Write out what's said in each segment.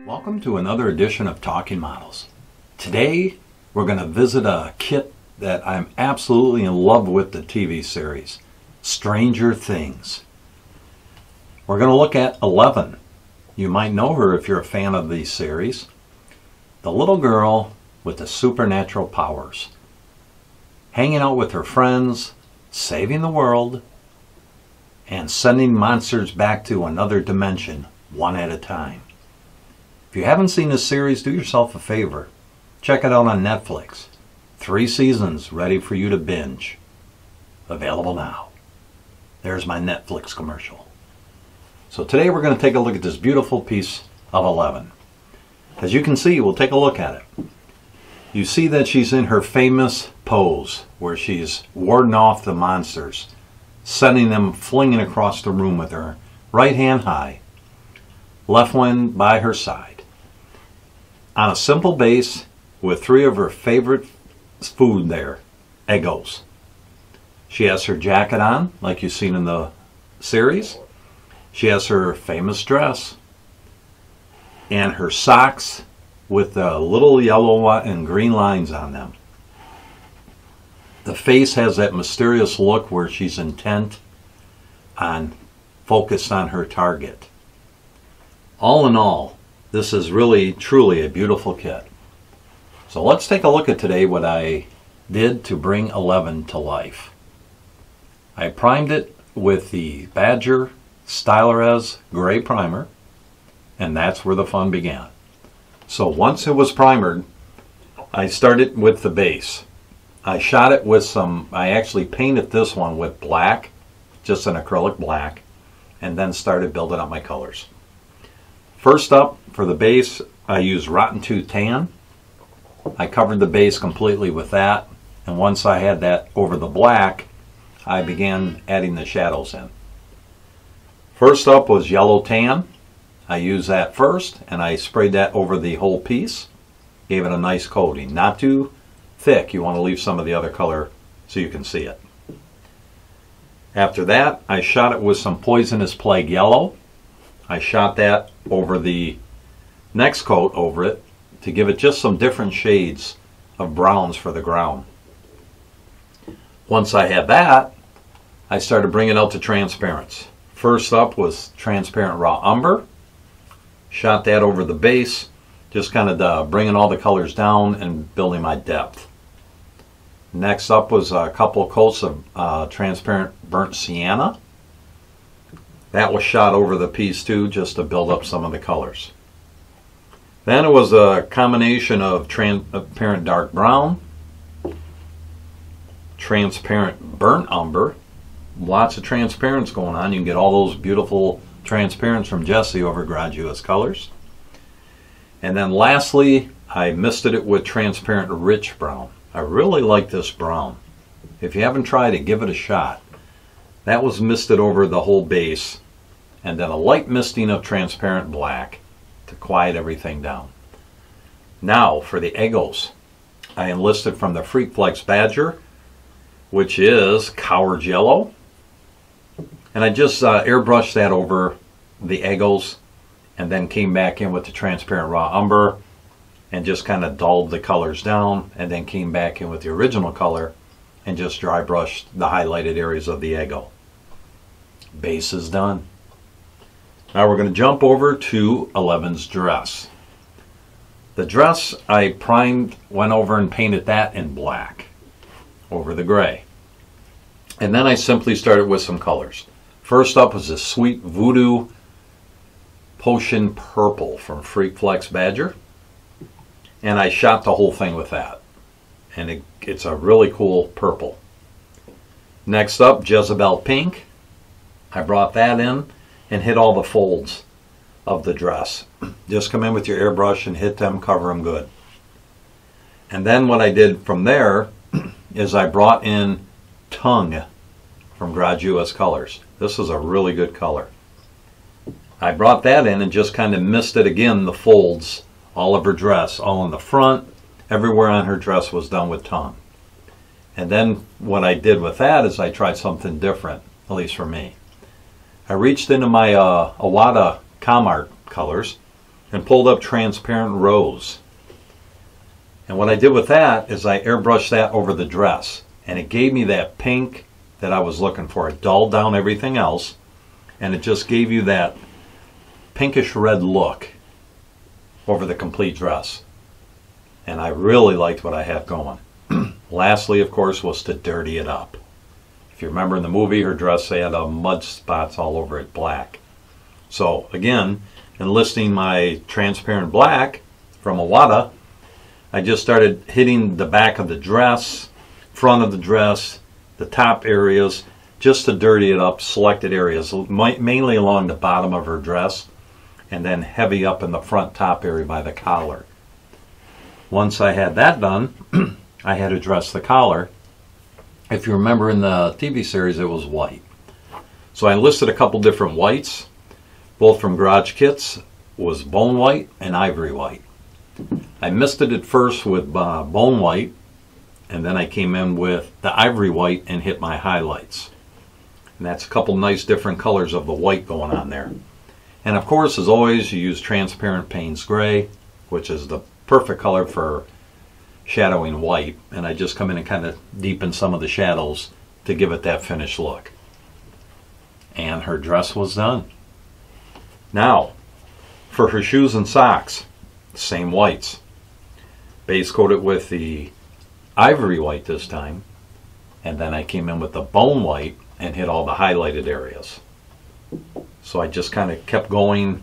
Welcome to another edition of Talking Models. Today we're going to visit a kit that I'm absolutely in love with, the TV series, Stranger Things. We're going to look at 11. You might know her if you're a fan of the series. The little girl with the supernatural powers, hanging out with her friends, saving the world, and sending monsters back to another dimension one at a time. If you haven't seen this series, do yourself a favor. Check it out on Netflix. 3 seasons ready for you to binge. Available now. There's my Netflix commercial. So today we're going to take a look at this beautiful piece of 11. As you can see, we'll take a look at it. You see that she's in her famous pose where she's warding off the monsters, sending them flinging across the room with her right hand high, left one by her side. On a simple base with 3 of her favorite food there, Eggos. She has her jacket on, like you've seen in the series. She has her famous dress and her socks with the little yellow and green lines on them. The face has that mysterious look where she's intent on, focused on her target. All in all, this is really, truly a beautiful kit. So let's take a look at today what I did to bring 11 to life. I primed it with the Badger Stylorez Gray Primer, and that's where the fun began. So once it was primered, I started with the base. I shot it with I actually painted this one with black, just an acrylic black, and then started building up my colors. First up, for the base, I used Rotten Tooth Tan. I covered the base completely with that, and once I had that over the black, I began adding the shadows in. First up was Yellow Tan. I used that first, and I sprayed that over the whole piece. Gave it a nice coating. Not too thick. You want to leave some of the other color so you can see it. After that, I shot it with some Poisonous Plague Yellow. I shot that over the next coat over it to give it just some different shades of browns for the ground. Once I had that, I started bringing out the transparents. First up was Transparent Raw Umber. Shot that over the base, just kind of bringing all the colors down and building my depth. Next up was a couple coats of Transparent Burnt Sienna. That was shot over the piece too, just to build up some of the colors. Then it was a combination of Transparent Dark Brown, Transparent Burnt Umber, lots of transparents going on. You can get all those beautiful transparents from Jessie over Graduates Colors. And then lastly, I misted it with Transparent Rich Brown. I really like this brown. If you haven't tried it, give it a shot. That was misted over the whole base, and then a light misting of Transparent Black to quiet everything down. Now for the Eggos. I enlisted from the Freak Flex Badger, which is Coward's Yellow. And I just airbrushed that over the Eggos, and then came back in with the Transparent Raw Umber and just kind of dulled the colors down, and then came back in with the original color and just dry brushed the highlighted areas of the Eggo. Base is done. Now we're going to jump over to 11's dress. The dress I primed, went over and painted that in black over the gray. And then I simply started with some colors. First up was this Sweet Voodoo Potion Purple from Freak Flex Badger. And I shot the whole thing with that. And it's a really cool purple. Next up, Jezebel Pink. I brought that in and hit all the folds of the dress. Just come in with your airbrush and hit them, cover them good. And then what I did from there is I brought in Tongue from Graduates Colors. This is a really good color. I brought that in and just kind of misted again the folds, all of her dress, all in the front, everywhere on her dress was done with Tongue. And then what I did with that is I tried something different, at least for me. I reached into my Awada Comart colors and pulled up transparent rose. And what I did with that is I airbrushed that over the dress, and it gave me that pink that I was looking for. It dulled down everything else, and it just gave you that pinkish red look over the complete dress. And I really liked what I had going. Lastly, of course, was to dirty it up. If you remember in the movie, her dress had mud spots all over it, black. So again, enlisting my transparent black from Iwata, I just started hitting the back of the dress, front of the dress, the top areas, just to dirty it up, selected areas, mainly along the bottom of her dress, and then heavy up in the front top area by the collar. Once I had that done, I had to dress the collar. If you remember in the TV series, it was white. So I enlisted a couple different whites, both from Garage Kits, was bone white and ivory white. I misted it first with bone white, and then I came in with the ivory white and hit my highlights. And that's a couple nice different colors of the white going on there. And of course, as always, you use transparent Payne's Gray, which is the perfect color for shadowing white, and I just come in and kind of deepen some of the shadows to give it that finished look. And her dress was done. Now, for her shoes and socks, same whites. Base coat it with the ivory white this time, and then I came in with the bone white and hit all the highlighted areas. So I just kind of kept going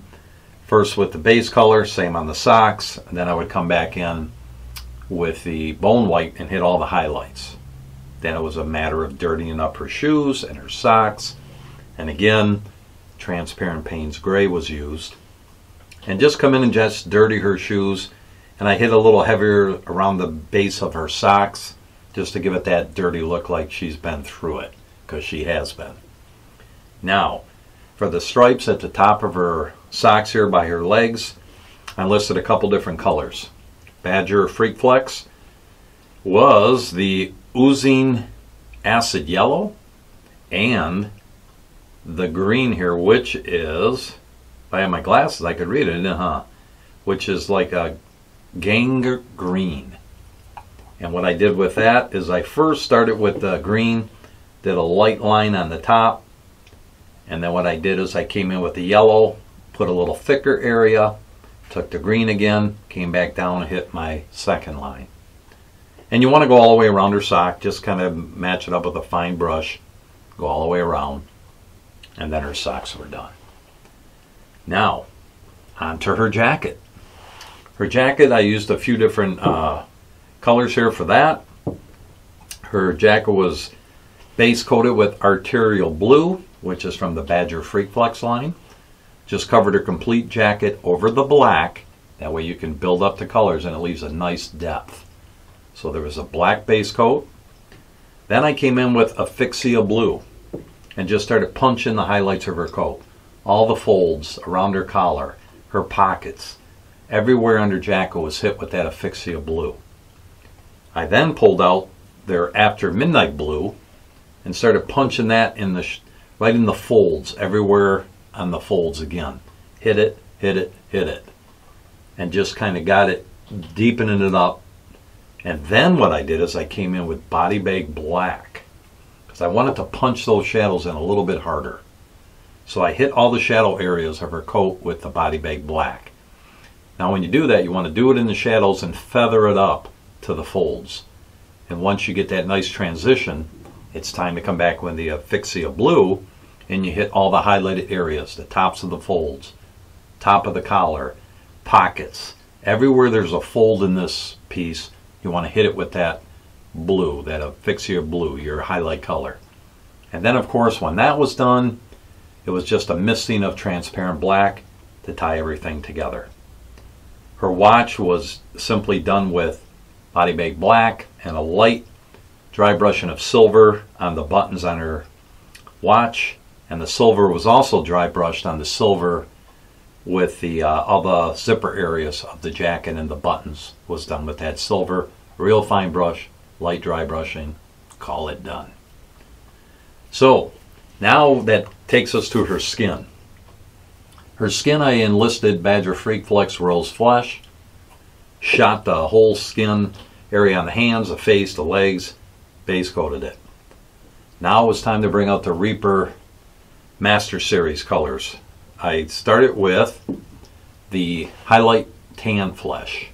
first with the base color, same on the socks, and then I would come back in with the bone white and hit all the highlights. Then it was a matter of dirtying up her shoes and her socks, and again transparent Payne's Gray was used, and just come in and just dirty her shoes, and I hit a little heavier around the base of her socks just to give it that dirty look like she's been through it, because she has been. Now for the stripes at the top of her socks here by her legs, I listed a couple different colors. Badger Freak Flex was the oozing acid yellow, and the green here, which is, if I had my glasses I could read it, which is like a gang green. And what I did with that is I first started with the green, did a light line on the top, and then what I did is I came in with the yellow, put a little thicker area, took the green again, came back down and hit my second line. And you want to go all the way around her sock, just kind of match it up with a fine brush, go all the way around, and then her socks were done. Now, onto her jacket. Her jacket, I used a few different colors here for that. Her jacket was base coated with arterial blue, which is from the Badger Freak Flex line. Just covered her complete jacket over the black. That way you can build up the colors and it leaves a nice depth. So there was a black base coat. Then I came in with Asphyxia Blue and just started punching the highlights of her coat. All the folds around her collar, her pockets, everywhere under jacket was hit with that Asphyxia Blue. I then pulled out their After Midnight Blue and started punching that in the right in the folds, everywhere on the folds again. Hit it, hit it, hit it. And just kind of got it, deepening it up. And then what I did is I came in with Body Bag Black, because I wanted to punch those shadows in a little bit harder. So I hit all the shadow areas of her coat with the Body Bag Black. Now when you do that, you want to do it in the shadows and feather it up to the folds. And once you get that nice transition, it's time to come back with the Asphyxia Blue, and you hit all the highlighted areas, the tops of the folds, top of the collar, pockets. Everywhere there's a fold in this piece, you want to hit it with that blue, that Asphyxia Blue, your highlight color. And then of course when that was done, it was just a misting of transparent black to tie everything together. Her watch was simply done with Body Bag Black and a light dry brushing of silver on the buttons on her watch, and the silver was also dry brushed on the silver with the all the zipper areas of the jacket, and the buttons was done with that silver, real fine brush, light dry brushing, call it done. So now that takes us to her skin. Her skin, I enlisted Badger Freak Flex Rose Flesh. Shot the whole skin area on the hands, the face, the legs, base coated it. Now it was time to bring out the Reaper Master Series colors. I started with the Highlight Tan Flesh,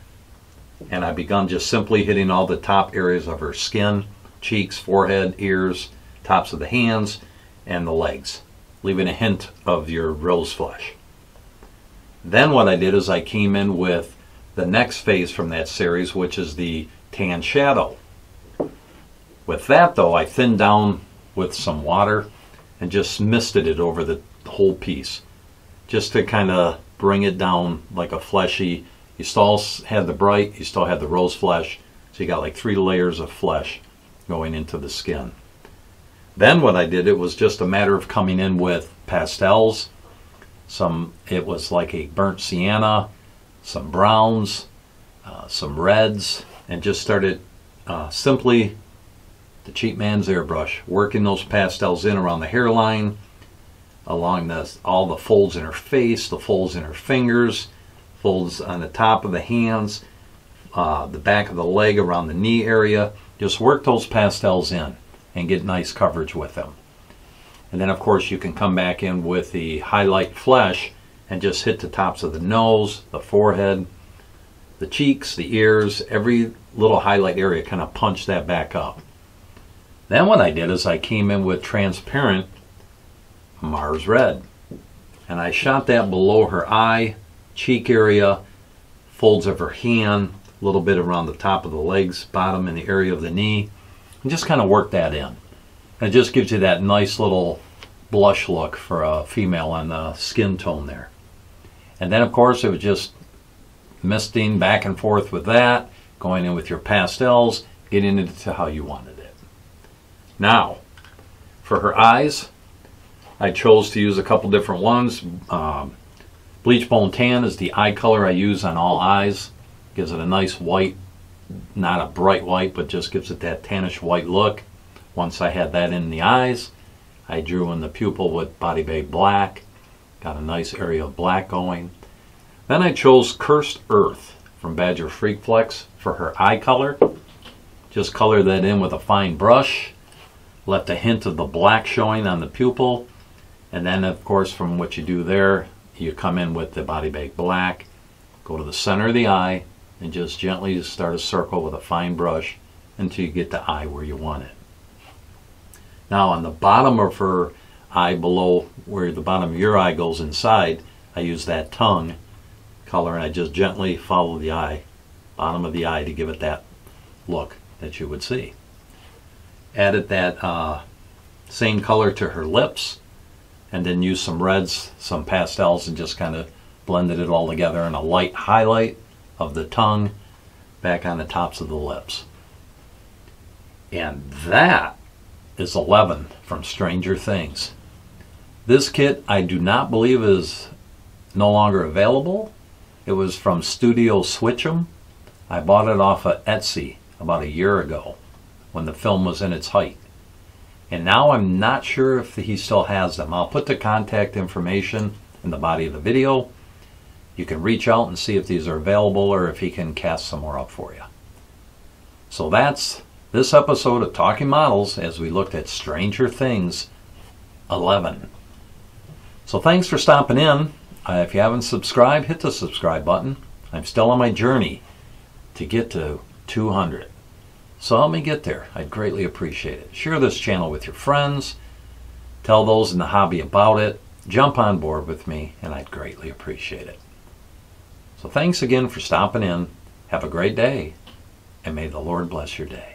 and I begun just simply hitting all the top areas of her skin, cheeks, forehead, ears, tops of the hands, and the legs, leaving a hint of your rose flesh. Then what I did is I came in with the next phase from that series, which is the Tan Shadow. With that though, I thinned down with some water and just misted it over the whole piece, just to kind of bring it down like a fleshy. You still had the bright, you still had the rose flesh, so you got like 3 layers of flesh going into the skin. Then what I did, it was just a matter of coming in with pastels. It was like a burnt sienna, some browns, some reds, and just started simply the cheap man's airbrush, working those pastels in around the hairline, along all the folds in her face, the folds in her fingers, folds on the top of the hands, the back of the leg around the knee area. Just work those pastels in and get nice coverage with them. And then of course you can come back in with the Highlight Flesh and just hit the tops of the nose, the forehead, the cheeks, the ears, every little highlight area, kind of punch that back up. Then what I did is I came in with transparent Mars Red, and I shot that below her eye, cheek area, folds of her hand, a little bit around the top of the legs, bottom, and the area of the knee, and just kind of work that in. And it just gives you that nice little blush look for a female on the skin tone there. And then of course it was just misting back and forth with that, going in with your pastels, getting into how you wanted it. Now, for her eyes, I chose to use a couple different ones. Bleach Bone Tan is the eye color I use on all eyes. Gives it a nice white, not a bright white, but just gives it that tannish white look. Once I had that in the eyes, I drew in the pupil with Body Bag Black. Got a nice area of black going. Then I chose Cursed Earth from Badger Freak Flex for her eye color. Just color that in with a fine brush. Left a hint of the black showing on the pupil. And then of course from what you do there, you come in with the Body Bag Black. Go to the center of the eye and just gently start a circle with a fine brush until you get the eye where you want it. Now on the bottom of her eye, below where the bottom of your eye goes inside, I use that tongue color and I just gently follow the eye, bottom of the eye, to give it that look that you would see. Added that same color to her lips, and then used some reds, some pastels, and just kind of blended it all together in a light highlight of the tongue back on the tops of the lips. And that is 11 from Stranger Things. This kit I do not believe is no longer available. It was from Studio Switchum. I bought it off of Etsy about a year ago when the film was in its height. And now I'm not sure if he still has them. I'll put the contact information in the body of the video. You can reach out and see if these are available or if he can cast some more up for you. So that's this episode of Talking Models as we looked at Stranger Things 11. So thanks for stopping in. If you haven't subscribed, hit the subscribe button. I'm still on my journey to get to 200. So help me get there. I'd greatly appreciate it. Share this channel with your friends. Tell those in the hobby about it. Jump on board with me, and I'd greatly appreciate it. So thanks again for stopping in. Have a great day, and may the Lord bless your day.